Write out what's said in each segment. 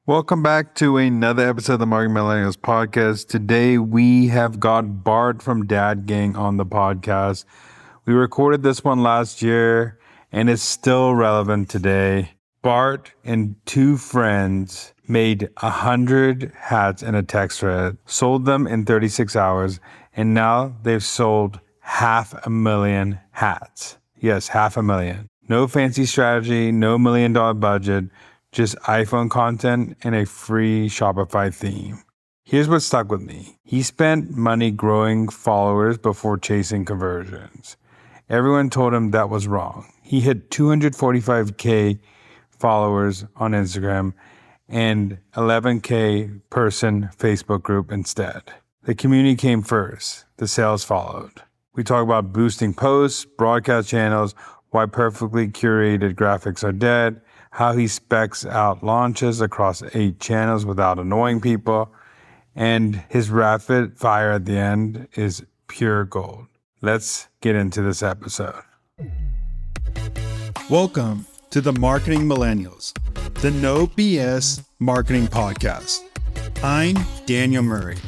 Welcome back to another episode of the Marketing Millennials podcast. Today we have got Bart from Dad Gang on the podcast. We recorded this one last year and it's still relevant today. Bart and two friends made 100 hats in a text thread, sold them in 36 hours, and now they've sold 500,000 hats. Yes, 500,000. No fancy strategy, no $1 million budget. Just iPhone content and a free Shopify theme. Here's what stuck with me. He spent money growing followers before chasing conversions. Everyone told him that was wrong. He hit 245K followers on Instagram and 11K person Facebook group instead. The community came first. The sales followed. We talk about boosting posts, broadcast channels, why perfectly curated graphics are dead, how he specs out launches across 8 channels without annoying people, and his rapid fire at the end is pure gold. Let's get into this episode. Welcome to the Marketing Millennials, the no BS marketing podcast. I'm Daniel Murray,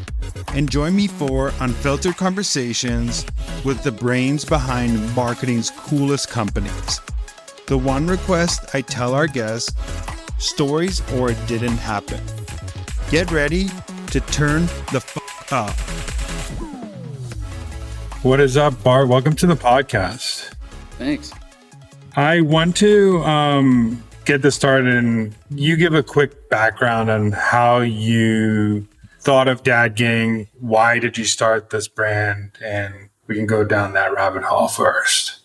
and join me for unfiltered conversations with the brains behind marketing's coolest companies. The one request I tell our guests, stories or it didn't happen. Get ready to turn the up. What is up, Bart? Welcome to the podcast. Thanks. I want to get this started and you give a quick background on how you thought of Dad Gang. Why did you start this brand? And we can go down that rabbit hole first.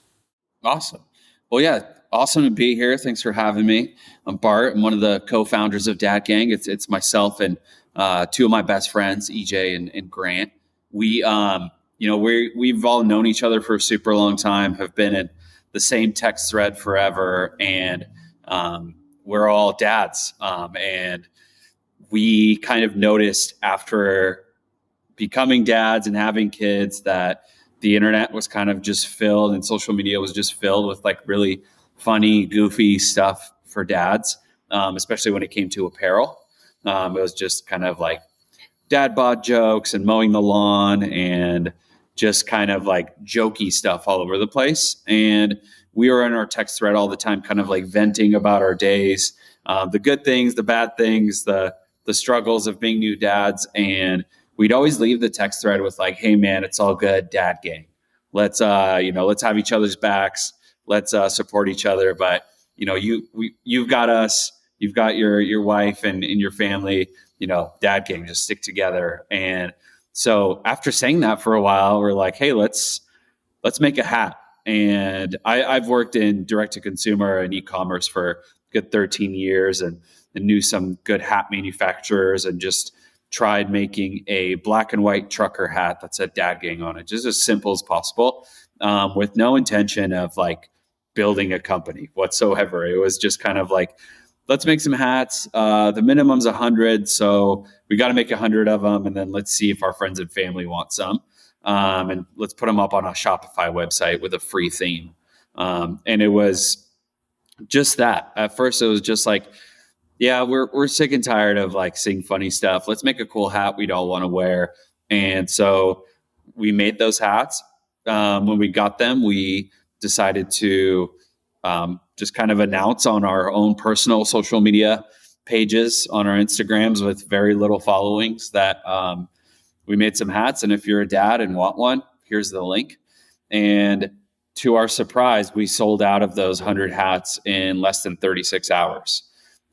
Awesome. Well, yeah. Awesome to be here. Thanks for having me. I'm Bart. I'm one of the co-founders of Dad Gang. It's myself and two of my best friends, EJ and Grant. We've all known each other for a super long time, have been in the same text thread forever, and we're all dads. And we kind of noticed after becoming dads and having kids that the internet was kind of just filled and social media was just filled with like really funny, goofy stuff for dads, especially when it came to apparel. It was just kind of like dad bod jokes and mowing the lawn and just kind of like jokey stuff all over the place. And we were in our text thread all the time, kind of like venting about our days, the good things, the bad things, the struggles of being new dads. And we'd always leave the text thread with like, hey man, it's all good, Dad Gang. Let's have each other's backs. Let's support each other. But, you've got us, you've got your wife and your family, Dad Gang, just stick together. And so after saying that for a while, we're like, hey, let's make a hat. And I've worked in direct to consumer and e-commerce for a good 13 years and knew some good hat manufacturers and just tried making a black and white trucker hat that said Dad Gang on it, just as simple as possible, with no intention of like building a company whatsoever. It was just kind of like, let's make some hats. The minimum's 100. So we got to make 100 of them. And then let's see if our friends and family want some. And let's put them up on a Shopify website with a free theme. And it was just that. At first, it was just like, yeah, we're sick and tired of like seeing funny stuff. Let's make a cool hat we'd all want to wear. And so we made those hats. When we got them, we decided to just kind of announce on our own personal social media pages on our Instagrams with very little followings that we made some hats. And if you're a dad and want one, here's the link. And to our surprise, we sold out of those 100 hats in less than 36 hours.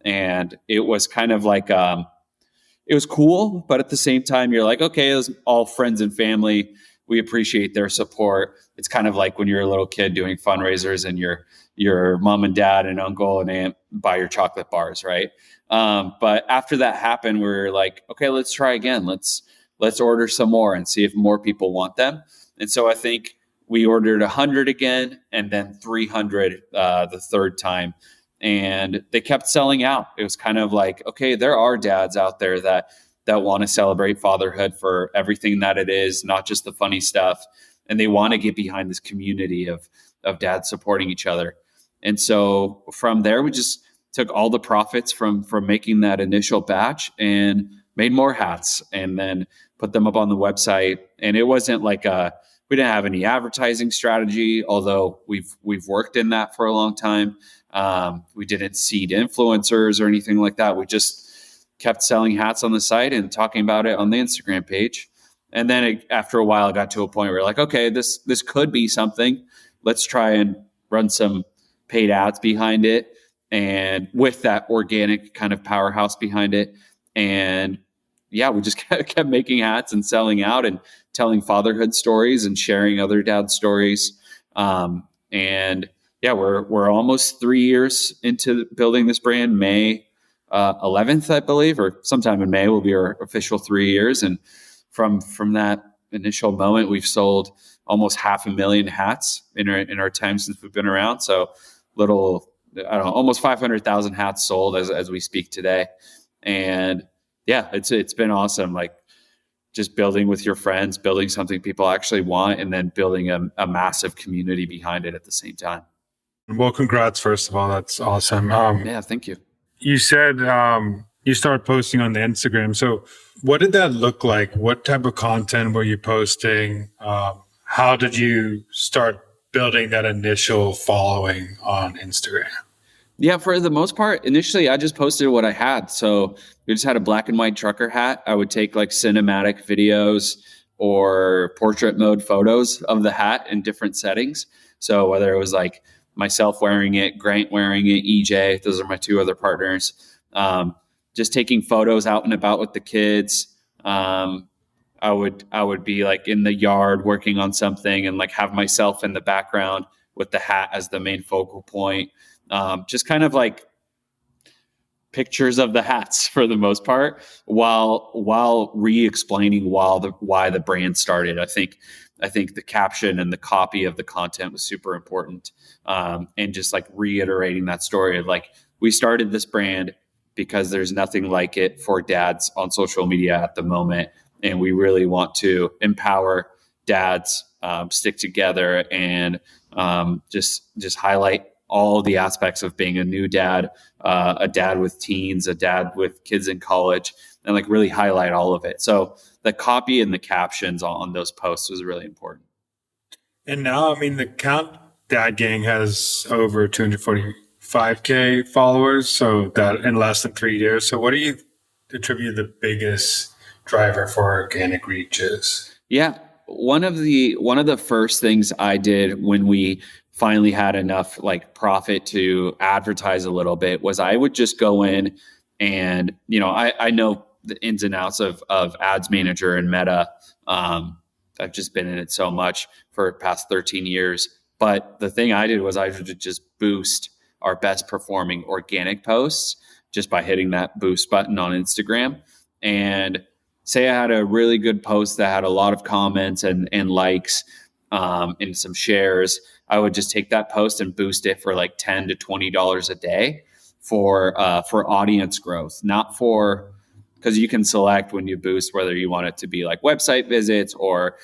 And it was kind of like, it was cool, but at the same time, you're like, okay, it was all friends and family. We appreciate their support. It's kind of like when you're a little kid doing fundraisers and your mom and dad and uncle and aunt buy your chocolate bars, right? But after that happened, we were like, okay, let's try again. Let's order some more and see if more people want them. And so I think we ordered 100 again and then 300 the third time. And they kept selling out. It was kind of like, okay, there are dads out there that want to celebrate fatherhood for everything that it is, not just the funny stuff. And they want to get behind this community of dads supporting each other. And so from there, we just took all the profits from making that initial batch and made more hats, and then put them up on the website. And it wasn't like we didn't have any advertising strategy, although we've worked in that for a long time. We didn't seed influencers or anything like that. We just kept selling hats on the site and talking about it on the Instagram page. And then after a while, it got to a point where like, okay, this could be something. Let's try and run some paid ads behind it, and with that organic kind of powerhouse behind it. And yeah, we just kept making hats and selling out and telling fatherhood stories and sharing other dad stories. And yeah, we're almost 3 years into building this brand. May 11th, I believe, or sometime in May will be our official 3 years. And from that initial moment, we've sold almost 500,000 hats in our time since we've been around. So almost 500,000 hats sold as we speak today. And yeah, it's been awesome. Like just building with your friends, building something people actually want, and then building a massive community behind it at the same time. Well, congrats, first of all. That's awesome. Yeah, thank you. You said you started posting on the Instagram. So what did that look like? What type of content were you posting? How did you start building that initial following on Instagram? Yeah, for the most part, initially I just posted what I had. So we just had a black and white trucker hat. I would take like cinematic videos or portrait mode photos of the hat in different settings. So whether it was like myself wearing it, Grant wearing it, EJ, those are my two other partners. Just taking photos out and about with the kids. I would be like in the yard working on something and like have myself in the background with the hat as the main focal point. Just kind of like pictures of the hats for the most part, while re-explaining why the brand started. I think the caption and the copy of the content was super important. And just like reiterating that story of like, we started this brand because there's nothing like it for dads on social media at the moment. And we really want to empower dads, stick together, and just highlight all the aspects of being a new dad, a dad with teens, a dad with kids in college, and like really highlight all of it. So the copy and the captions on those posts was really important. And now, I mean, the Count Dad Gang has over 245K followers. So that in less than 3 years. So what do you attribute the biggest driver for organic reach is? Yeah. One of the first things I did when we finally had enough like profit to advertise a little bit was I would just go in and, I know the ins and outs of Ads Manager and Meta. I've just been in it so much for the past 13 years. But the thing I did was I would just boost our best performing organic posts just by hitting that boost button on Instagram. And say I had a really good post that had a lot of comments and likes and some shares, I would just take that post and boost it for like $10 to $20 a day for audience growth, not for, because you can select when you boost whether you want it to be like website visits or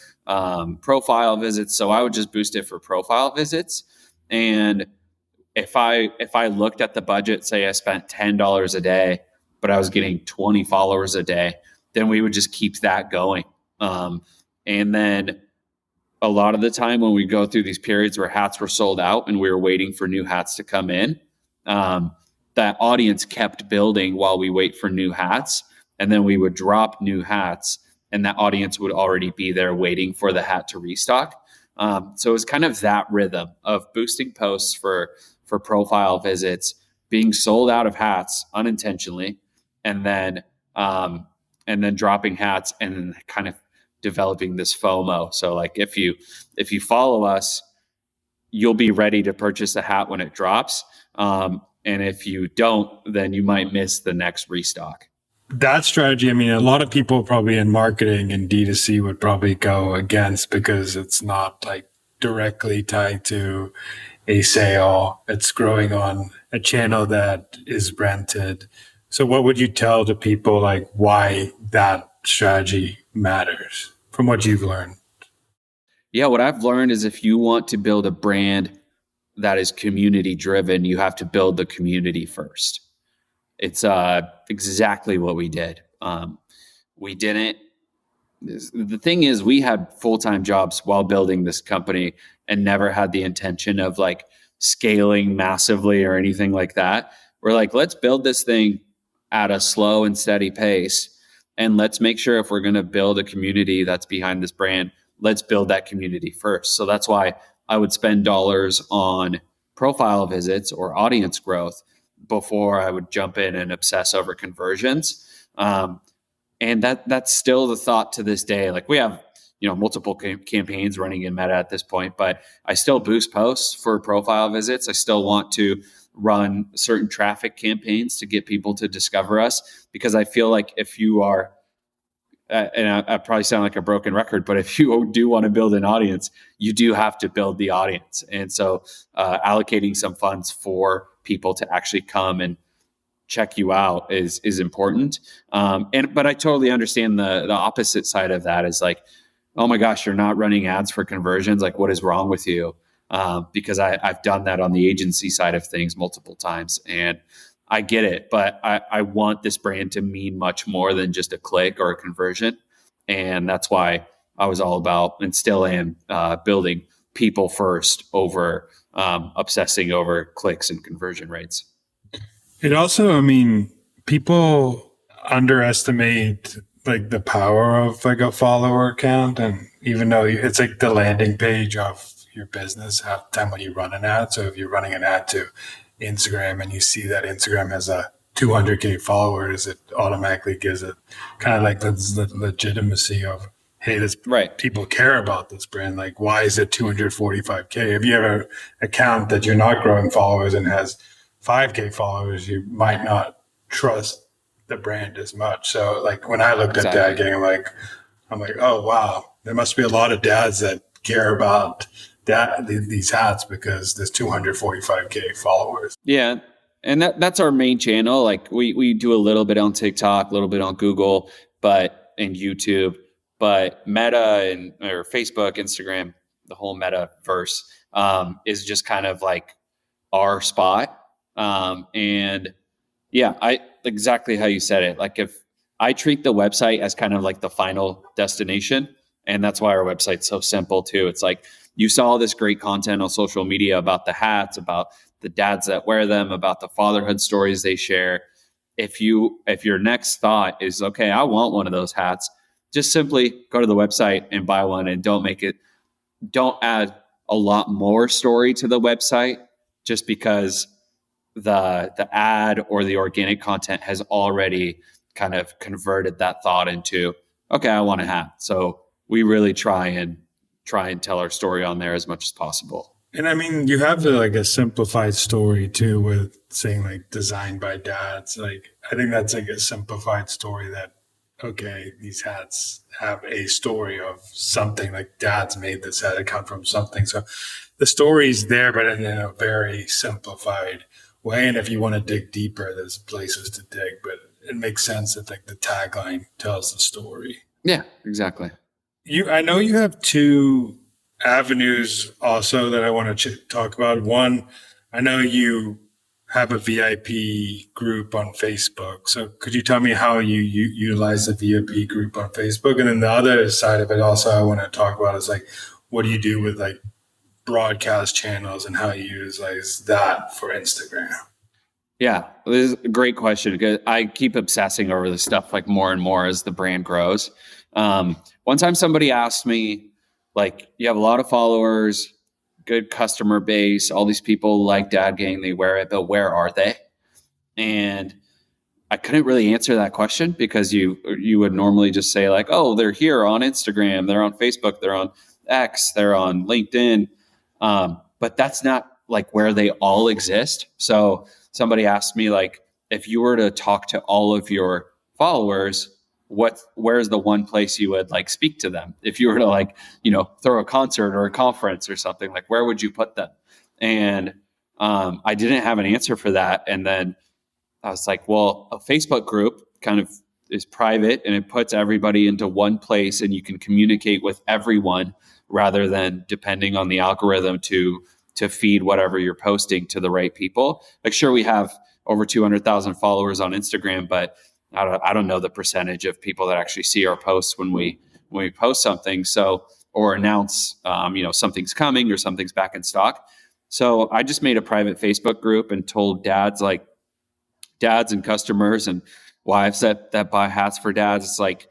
profile visits. So I would just boost it for profile visits. And if I looked at the budget, say I spent $10 a day, but I was getting 20 followers a day, then we would just keep that going. And then a lot of the time when we go through these periods where hats were sold out and we were waiting for new hats to come in, that audience kept building while we wait for new hats. And then we would drop new hats and that audience would already be there waiting for the hat to restock. So it was kind of that rhythm of boosting posts for profile visits, being sold out of hats unintentionally, and then dropping hats and then kind of developing this FOMO. So like if you follow us, you'll be ready to purchase a hat when it drops. And if you don't, then you might miss the next restock. That strategy, I mean, a lot of people probably in marketing and D2C would probably go against because it's not like directly tied to a sale. It's growing on a channel that is rented. So what would you tell to people like why that strategy matters from what you've learned? Yeah, what I've learned is if you want to build a brand that is community driven, you have to build the community first. It's exactly what we did. We didn't. The thing is, we had full-time jobs while building this company and never had the intention of like scaling massively or anything like that. We're like, let's build this thing at a slow and steady pace. And let's make sure if we're going to build a community that's behind this brand, let's build that community first. So that's why I would spend dollars on profile visits or audience growth before I would jump in and obsess over conversions. And that's still the thought to this day. Like we have, multiple campaigns running in Meta at this point, but I still boost posts for profile visits. I still want to run certain traffic campaigns to get people to discover us, because I feel like if you are, and I probably sound like a broken record, but if you do want to build an audience, you do have to build the audience. And so allocating some funds for people to actually come and check you out is important. But I totally understand the opposite side of that is like, oh my gosh, you're not running ads for conversions. Like, what is wrong with you? Because I've done that on the agency side of things multiple times, and I get it. But I want this brand to mean much more than just a click or a conversion. And that's why I was all about, and still am, building people first over obsessing over clicks and conversion rates. It also, people underestimate like the power of like a follower count. And even though it's like the landing page of your business half the time when you run an ad. So if you're running an ad to Instagram and you see that Instagram has a 200K followers, it automatically gives it kind of like the legitimacy of, hey, this right. People care about this brand. Like, why is it 245K? If you have an account that you're not growing followers and has 5K followers, you might not trust the brand as much. So like when I looked at Dad Gang, I'm like, oh wow, there must be a lot of dads that care about these hats because there's 245K followers. Yeah. And that's our main channel. Like we do a little bit on TikTok, a little bit on Google, and YouTube, but Meta or Facebook, Instagram, the whole metaverse is just kind of like our spot. And yeah, exactly how you said it. Like if I treat the website as kind of like the final destination, and that's why our website's so simple too. It's like you saw all this great content on social media about the hats, about the dads that wear them, about the fatherhood stories they share. If your next thought is, okay, I want one of those hats, just simply go to the website and buy one, and don't add a lot more story to the website just because the ad or the organic content has already kind of converted that thought into, okay, I want a hat. So we really try and tell our story on there as much as possible. And you have like a simplified story too, with saying like designed by dads. Like, I think that's like a simplified story that, okay, these hats have a story of something, like dads made this hat, it come from something. So the story's there, but in a very simplified way. And if you want to dig deeper, there's places to dig, but it makes sense that like the tagline tells the story. Yeah, exactly. I know you have two avenues also that I want to talk about. One, I know you have a VIP group on Facebook. So could you tell me how you utilize the VIP group on Facebook? And then the other side of it also I want to talk about is like, what do you do with like broadcast channels and how you utilize that for Instagram? Yeah, this is a great question because I keep obsessing over this stuff like more and more as the brand grows. One time somebody asked me, like, you have a lot of followers, good customer base, all these people like Dad Gang, they wear it, but where are they? And I couldn't really answer that question because you would normally just say like, oh, they're here on Instagram, they're on Facebook, they're on X, they're on LinkedIn. But that's not like where they all exist. So somebody asked me, like, if you were to talk to all of your followers, where's the one place you would like speak to them? If you were to like, throw a concert or a conference or something, like where would you put them? And I didn't have an answer for that. And then I was like, well, a Facebook group kind of is private and it puts everybody into one place and you can communicate with everyone rather than depending on the algorithm to feed whatever you're posting to the right people. Like, sure, we have over 200,000 followers on Instagram, but I don't know the percentage of people that actually see our posts when we post something. So, or announce, something's coming or something's back in stock. So I just made a private Facebook group and told dads and customers and wives that buy hats for dads. It's like,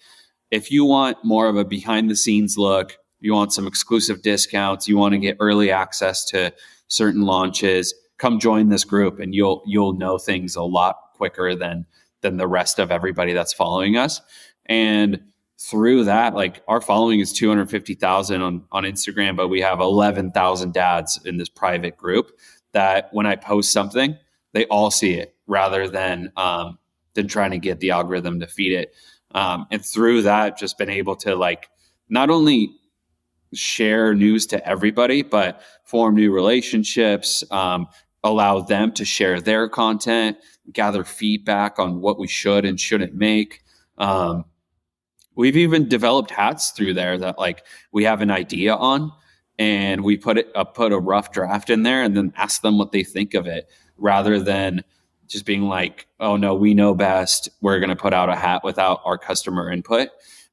if you want more of a behind the scenes look, you want some exclusive discounts, you want to get early access to certain launches, come join this group and you'll know things a lot quicker than the rest of everybody that's following us. And through that, like, our following is 250,000 on Instagram, but we have 11,000 dads in this private group that when I post something, they all see it rather than trying to get the algorithm to feed it. And through that, just been able to, like, not only share news to everybody, but form new relationships, allow them to share their content, gather feedback on what we should and shouldn't make. We've even developed hats through there that, like, we have an idea on, and we put a rough draft in there and then ask them what they think of it, rather than just being like, oh no, we know best, we're going to put out a hat without our customer input.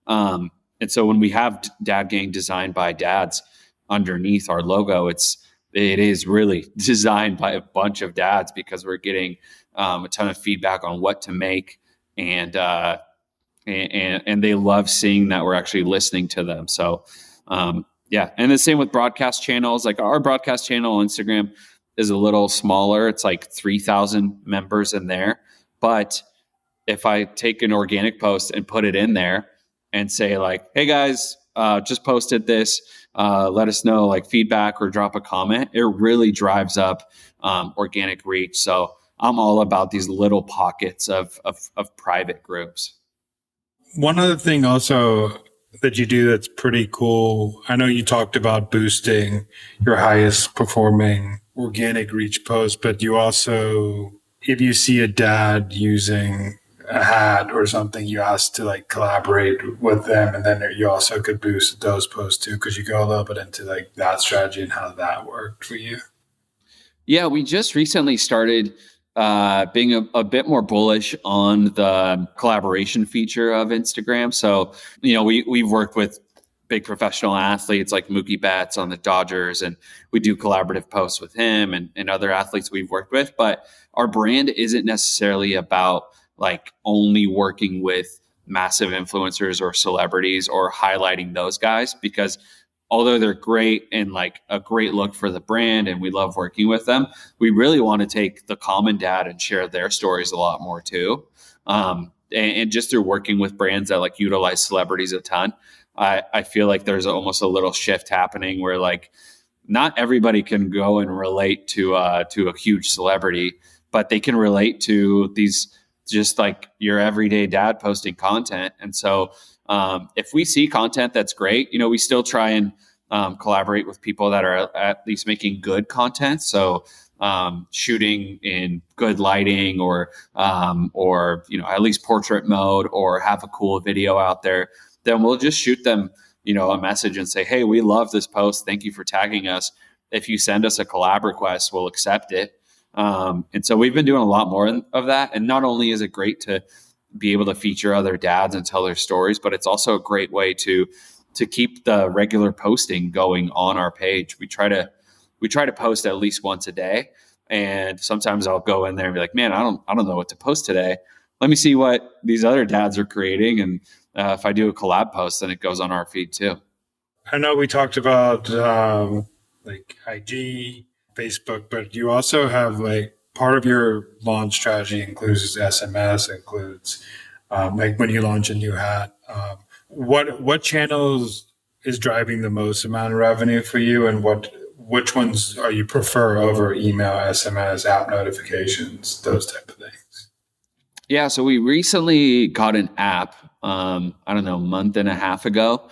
And so when we have Dad Gang designed by dads underneath our logo, it is really designed by a bunch of dads, because we're getting a ton of feedback on what to make, and they love seeing that we're actually listening to them. So yeah, and the same with broadcast channels. Like, our broadcast channel on Instagram is a little smaller. It's like 3,000 members in there. But if I take an organic post and put it in there and say, like, hey guys, just posted this, let us know, like, feedback or drop a comment, it really drives up organic reach. So I'm all about these little pockets of private groups. One other thing also that you do that's pretty cool, I know you talked about boosting your highest performing organic reach post, but you also, if you see a dad using a hat or something, you ask to, like, collaborate with them, and then you also could boost those posts too. Could you go a little bit into, like, that strategy and how that worked for you? Yeah, we just recently started being a bit more bullish on the collaboration feature of Instagram. So, we've worked with big professional athletes like Mookie Betts on the Dodgers, and we do collaborative posts with him and other athletes we've worked with. But our brand isn't necessarily about, like, only working with massive influencers or celebrities or highlighting those guys, because although they're great and, like, a great look for the brand and we love working with them, we really want to take the common dad and share their stories a lot more too. And just through working with brands that, like, utilize celebrities a ton, I feel like there's almost a little shift happening where, like, not everybody can go and relate to a huge celebrity, but they can relate to these, just like your everyday dad posting content. And so if we see content that's great, we still try and collaborate with people that are at least making good content. So shooting in good lighting, or at least portrait mode, or have a cool video out there. Then we'll just shoot them, a message and say, hey, we love this post. Thank you for tagging us. If you send us a collab request, we'll accept it. And so we've been doing a lot more of that. And not only is it great to be able to feature other dads and tell their stories, but it's also a great way to keep the regular posting going on our page. We try to post at least once a day. And sometimes I'll go in there and be like, man, I don't know what to post today. Let me see what these other dads are creating. And if I do a collab post, then it goes on our feed too. I know we talked about like IG, Facebook, but you also have, like, part of your launch strategy includes SMS, includes like when you launch a new hat. What channels is driving the most amount of revenue for you, and which ones are you prefer over email, SMS, app notifications, those type of things? Yeah, so we recently got an app, I don't know, a month and a half ago.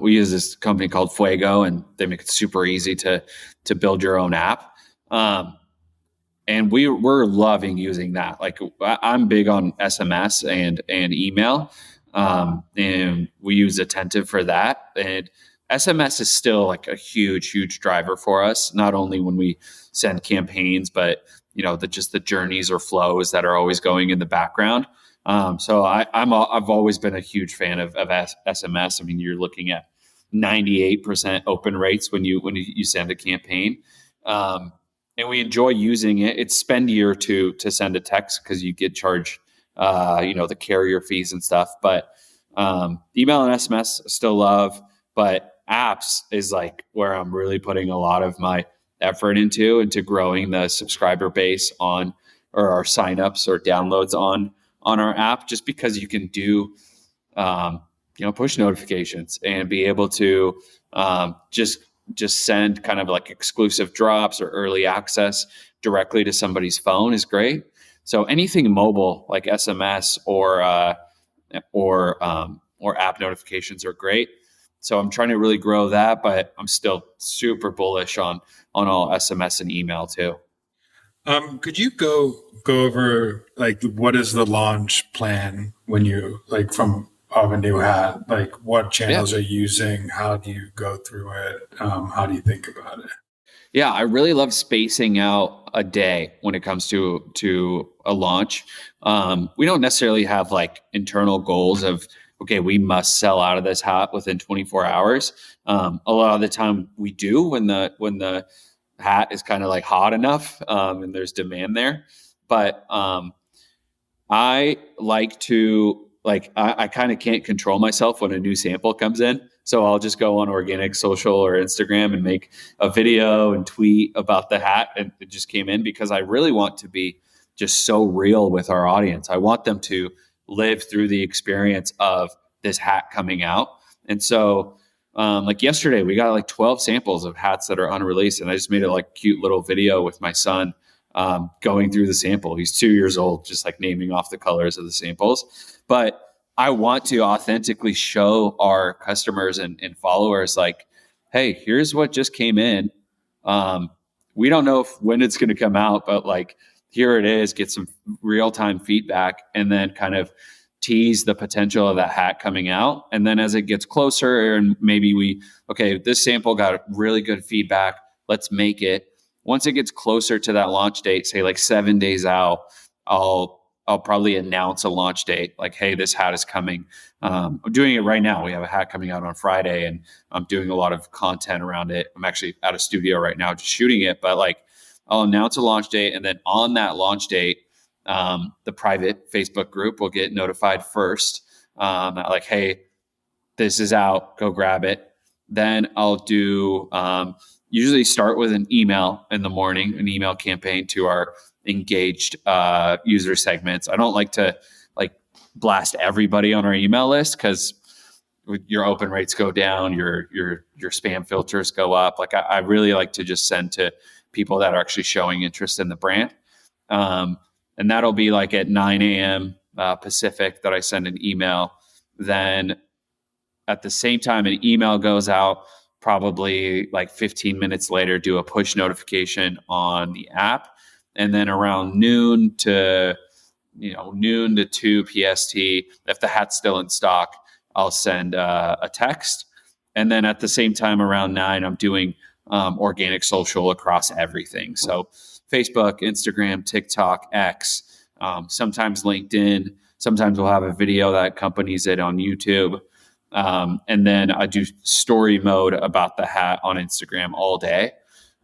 We use this company called Fuego, and they make it super easy to build your own app. And we're loving using that. Like, I'm big on SMS and email, and we use Attentive for that. And SMS is still, like, a huge driver for us, not only when we send campaigns, but just the journeys or flows that are always going in the background. So I've always been a huge fan of SMS. I mean, you're looking at 98% open rates when you send a campaign. And we enjoy using it. It's spendier to send a text because you get charged, the carrier fees and stuff. But email and SMS I still love, but apps is like where I'm really putting a lot of my effort into growing the subscriber base or our signups or downloads on our app, just because you can do, push notifications and be able to just send kind of like exclusive drops or early access directly to somebody's phone is great. So anything mobile like SMS or app notifications are great. So I'm trying to really grow that, but I'm still super bullish on all SMS and email too. Could you go over like what is the launch plan when you of a new hat? Like what channels are you using? How do you go through it? How do you think about it? Yeah, I really love spacing out a day when it comes to a launch. We don't necessarily have like internal goals of, okay, we must sell out of this hat within 24 hours. A lot of the time we do when the hat is kind of like hot enough and there's demand there. But I like to I kind of can't control myself when a new sample comes in. So I'll just go on organic social or Instagram and make a video and tweet about the hat and it just came in, because I really want to be just so real with our audience. I want them to live through the experience of this hat coming out. And so like yesterday, we got like 12 samples of hats that are unreleased. And I just made a like cute little video with my son going through the sample. He's 2 years old, just like naming off the colors of the samples. But I want to authentically show our customers and followers like, hey, here's what just came in. We don't know when it's going to come out, but like, here it is, get some real-time feedback, and then kind of tease the potential of that hat coming out. And then as it gets closer and maybe this sample got really good feedback, let's make it. Once it gets closer to that launch date, say like 7 days out, I'll probably announce a launch date like, hey, this hat is coming. I'm doing it right now. We have a hat coming out on Friday and I'm doing a lot of content around it. I'm actually at a studio right now just shooting it, but like I'll announce a launch date. And then on that launch date, the private Facebook group will get notified first. Like, hey, this is out, go grab it. Then I'll do, usually start with an email in the morning, an email campaign to our engaged user segments. I don't like to blast everybody on our email list because your open rates go down, your spam filters go up. Like I really like to just send to people that are actually showing interest in the brand. And that'll be like at 9 a.m. Pacific that I send an email. Then at the same time an email goes out, probably like 15 minutes later, do a push notification on the app. And then around noon to 2 PST, if the hat's still in stock, I'll send a text. And then at the same time around 9, I'm doing organic social across everything. So Facebook, Instagram, TikTok, X, sometimes LinkedIn. Sometimes we'll have a video that accompanies it on YouTube. And then I do story mode about the hat on Instagram all day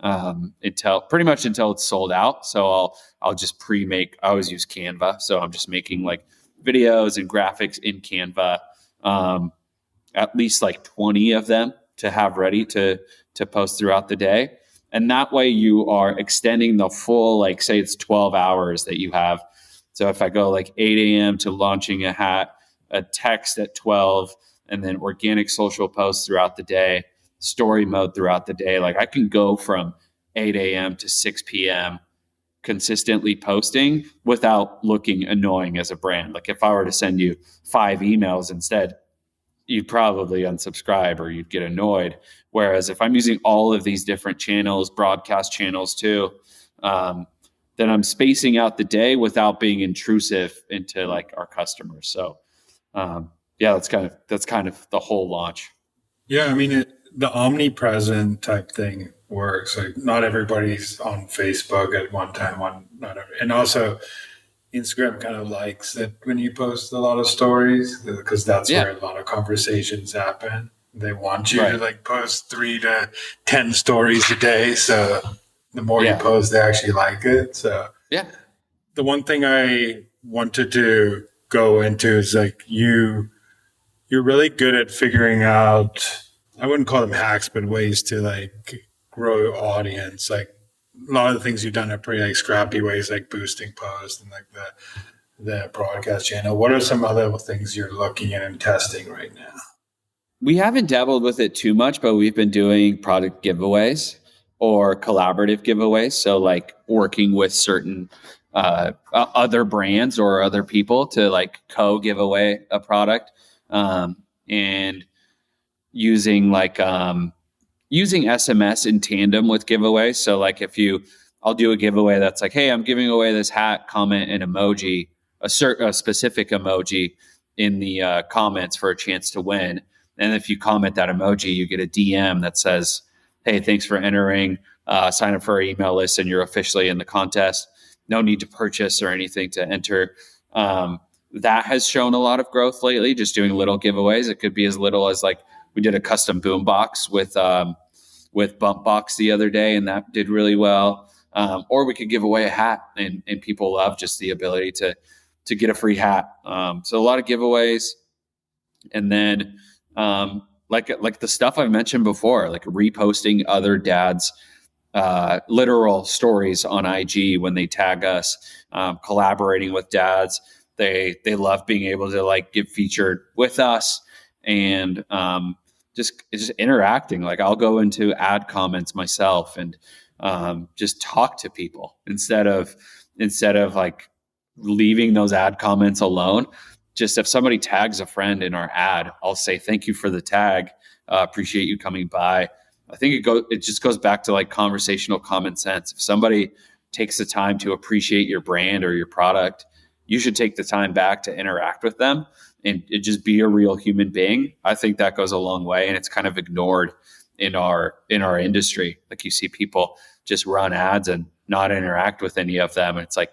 until it's sold out. So I'll just pre-make. I always use Canva, so I'm just making like videos and graphics in Canva, at least like 20 of them to have ready to post throughout the day. And that way you are extending the full, like say it's 12 hours that you have. So if I go like 8 a.m. to launching a hat, a text at 12, and then organic social posts throughout the day, story mode throughout the day, like I can go from 8 a.m. to 6 p.m. consistently posting without looking annoying as a brand. Like if I were to send you 5 emails instead, you'd probably unsubscribe or you'd get annoyed. Whereas if I'm using all of these different channels, broadcast channels too, then I'm spacing out the day without being intrusive into like our customers. So that's kind of the whole launch. Yeah, I mean the omnipresent type thing works. Like not everybody's on Facebook at one time. And also Instagram kind of likes it when you post a lot of stories because that's Yeah. where a lot of conversations happen. They want you to Right. like post 3 to 10 stories a day. So the more you Yeah. post, they actually like it. So Yeah. the one thing I wanted to go into is like you're really good at figuring out, I wouldn't call them hacks, but ways to like grow your audience. Like a lot of the things you've done are pretty like scrappy ways, like boosting posts and like the broadcast channel. What are some other things you're looking at and testing right now? We haven't dabbled with it too much, but we've been doing product giveaways or collaborative giveaways. So like working with certain other brands or other people to like give away a product, and using using SMS in tandem with giveaways. So like I'll do a giveaway that's like, hey, I'm giving away this hat, comment an emoji, a specific emoji in the comments for a chance to win. And if you comment that emoji, you get a DM that says, hey, thanks for entering, sign up for our email list and you're officially in the contest. No need to purchase or anything to enter. That has shown a lot of growth lately, just doing little giveaways. It could be as little as like we did a custom boom box with Bumpbox the other day, and that did really well. Or we could give away a hat, and people love just the ability to get a free hat. So a lot of giveaways, and then like the stuff I mentioned before, like reposting other dads' literal stories on IG when they tag us, collaborating with dads. They love being able to like get featured with us and just interacting. Like I'll go into ad comments myself and just talk to people instead of like leaving those ad comments alone. Just if somebody tags a friend in our ad, I'll say thank you for the tag. Appreciate you coming by. I think it just goes back to like conversational common sense. If somebody takes the time to appreciate your brand or your product, you should take the time back to interact with them and just be a real human being. I think that goes a long way, and it's kind of ignored in our industry. Like you see people just run ads and not interact with any of them. And it's like,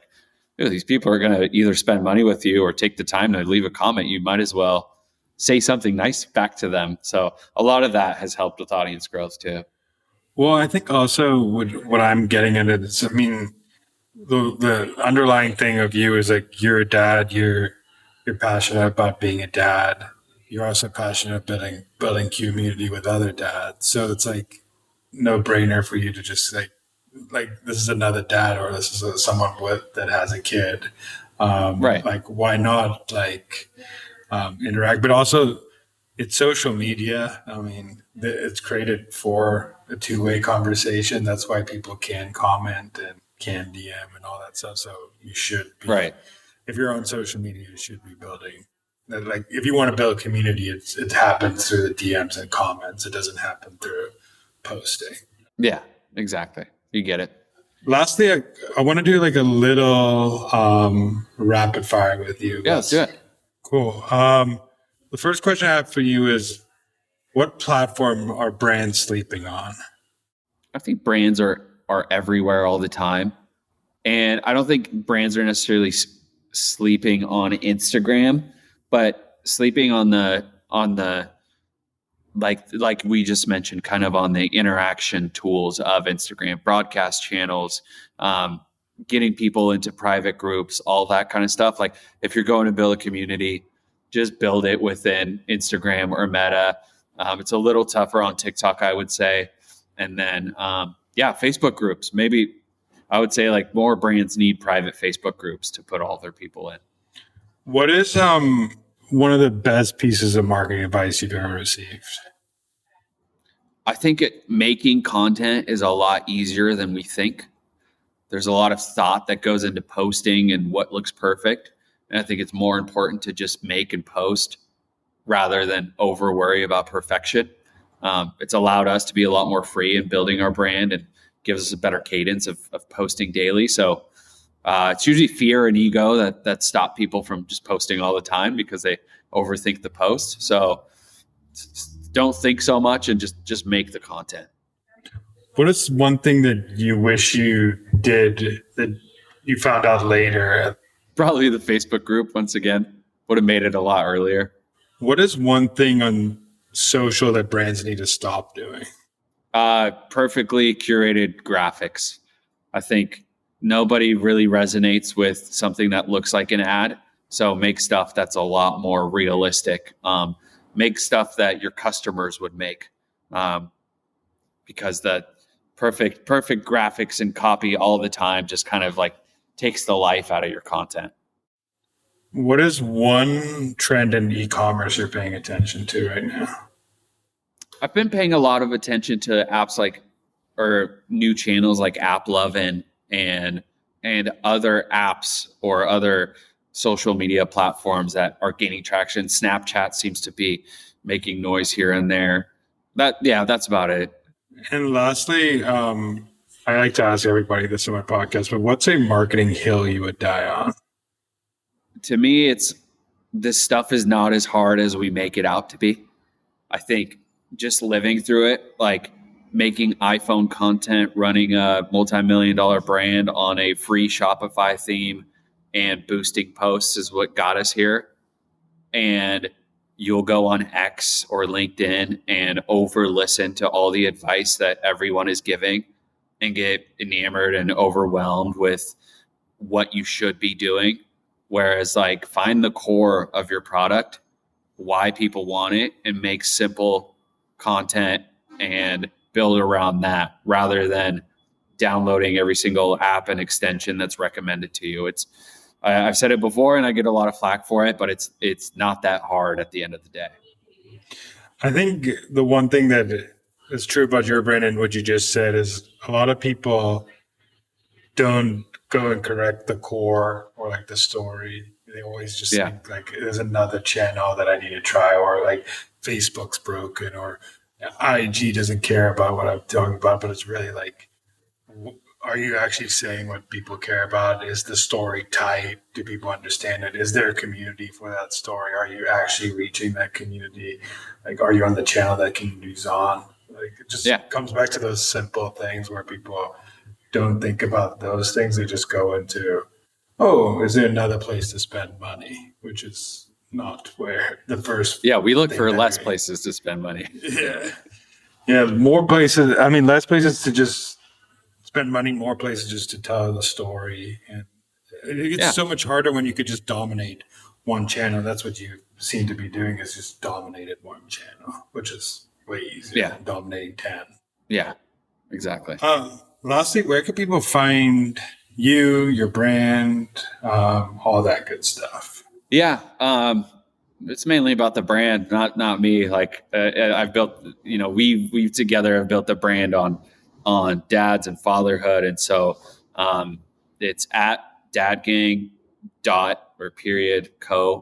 these people are going to either spend money with you or take the time to leave a comment. You might as well say something nice back to them. So a lot of that has helped with audience growth too. Well, I think also what I'm getting at is, I mean, the underlying thing of you is like you're a dad, you're passionate about being a dad. You're also passionate about building community with other dads. So it's like no brainer for you to just like this is another dad or this is someone that has a kid. Right. Like why not like interact? But also it's social media. I mean, it's created for a two-way conversation. That's why people can comment and can DM and all that stuff. So you should be, right. If you're on social media, you should be building. Like if you want to build community, it happens through the DMs and comments. It doesn't happen through posting. Yeah, exactly. You get it. Lastly, I want to do like a little rapid fire with you. Yeah, let's do it. Cool. The first question I have for you is, what platform are brands sleeping on? I think brands are everywhere all the time. And I don't think brands are necessarily sleeping on Instagram, but sleeping on the like we just mentioned, kind of on the interaction tools of Instagram, broadcast channels, getting people into private groups, all that kind of stuff. Like if you're going to build a community, just build it within Instagram or Meta. It's a little tougher on TikTok, I would say. And then, Facebook groups. Maybe I would say like more brands need private Facebook groups to put all their people in. What is one of the best pieces of marketing advice you've ever received? I think making content is a lot easier than we think. There's a lot of thought that goes into posting and what looks perfect. And I think it's more important to just make and post rather than over worry about perfection. It's allowed us to be a lot more free in building our brand and gives us a better cadence of posting daily. So it's usually fear and ego that stop people from just posting all the time because they overthink the post. So don't think so much and just make the content. What is one thing that you wish you did that you found out later? Probably the Facebook group, once again, would have made it a lot earlier. What is one thing on social that brands need to stop doing? Perfectly curated graphics. I think nobody really resonates with something that looks like an ad. So make stuff that's a lot more realistic. Make stuff that your customers would make. Because the perfect graphics and copy all the time just kind of like takes the life out of your content. What is one trend in e-commerce you're paying attention to right now? I've been paying a lot of attention to apps or new channels like AppLovin and other apps or other social media platforms that are gaining traction. Snapchat seems to be making noise here and there. That's about it. And lastly, I like to ask everybody this on my podcast, but what's a marketing hill you would die on? To me, this stuff is not as hard as we make it out to be. I think just living through it, like making iPhone content, running a multi-million-dollar brand on a free Shopify theme and boosting posts is what got us here. And you'll go on X or LinkedIn and over listen to all the advice that everyone is giving and get enamored and overwhelmed with what you should be doing. Whereas like find the core of your product, why people want it, and make simple content and build around that rather than downloading every single app and extension that's recommended to you. I've said it before and I get a lot of flack for it, but it's not that hard at the end of the day. I think the one thing that is true about your brand and what you just said is a lot of people don't go and correct the core or like the story. They always just think like there's another channel that I need to try, or like Facebook's broken, or IG doesn't care about what I'm talking about. But it's really like, are you actually saying what people care about? Is the story tight? Do people understand it? Is there a community for that story? Are you actually reaching that community? Like, are you on the channel that community's on? Like, it just comes back to those simple things where people don't think about those things. They just go into, oh, is there another place to spend money? Which is not where the first. Yeah, we look for less places to spend money. Yeah, more places. I mean, less places to just spend money, more places just to tell the story. And it gets so much harder when you could just dominate one channel. That's what you seem to be doing, is just dominated one channel, which is way easier than dominating 10. Yeah, exactly. Lastly, where can people find you, your brand, all that good stuff? Yeah, it's mainly about the brand, not me. Like I've built, we together have built the brand on dads and fatherhood, and so it's at dadgang.co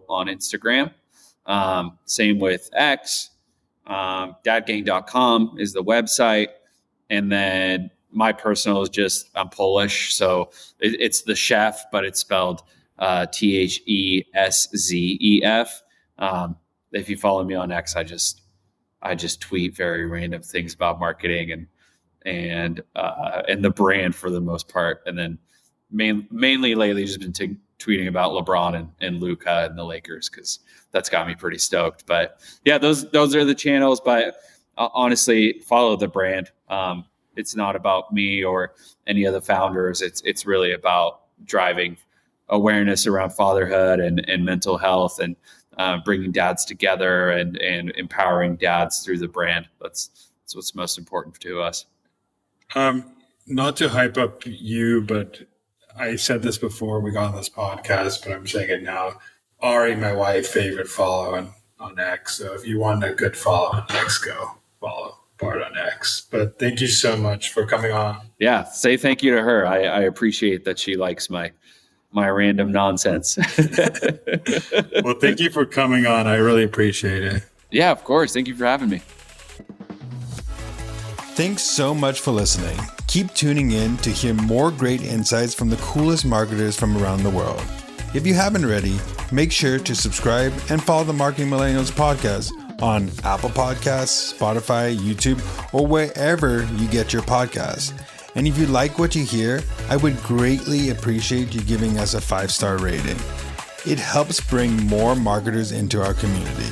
on Instagram. Same with X. Dadgang.com is the website, and then my personal is just, I'm Polish, so it's the chef, but it's spelled THESZEF. If you follow me on X, I just tweet very random things about marketing and the brand for the most part, and then mainly lately just been tweeting about LeBron and Luka and the Lakers, because that's got me pretty stoked. But yeah, those are the channels. But honestly, follow the brand. It's not about me or any of the founders. It's really about driving awareness around fatherhood and mental health, and bringing dads together and empowering dads through the brand. That's what's most important to us. Not to hype up you, but I said this before we got on this podcast, but I'm saying it now. Ari, my wife, favorite follow on X. So if you want a good follow on X, go follow Bart on X. But thank you so much for coming on. Yeah, say thank you to her. I appreciate that she likes my random nonsense. Well, thank you for coming on. I really appreciate it. Yeah, of course. Thank you for having me. Thanks so much for listening. Keep tuning in to hear more great insights from the coolest marketers from around the world. If you haven't already, make sure to subscribe and follow the Marketing Millennials podcast on Apple Podcasts, Spotify, YouTube, or wherever you get your podcasts. And if you like what you hear, I would greatly appreciate you giving us a 5-star rating. It helps bring more marketers into our community.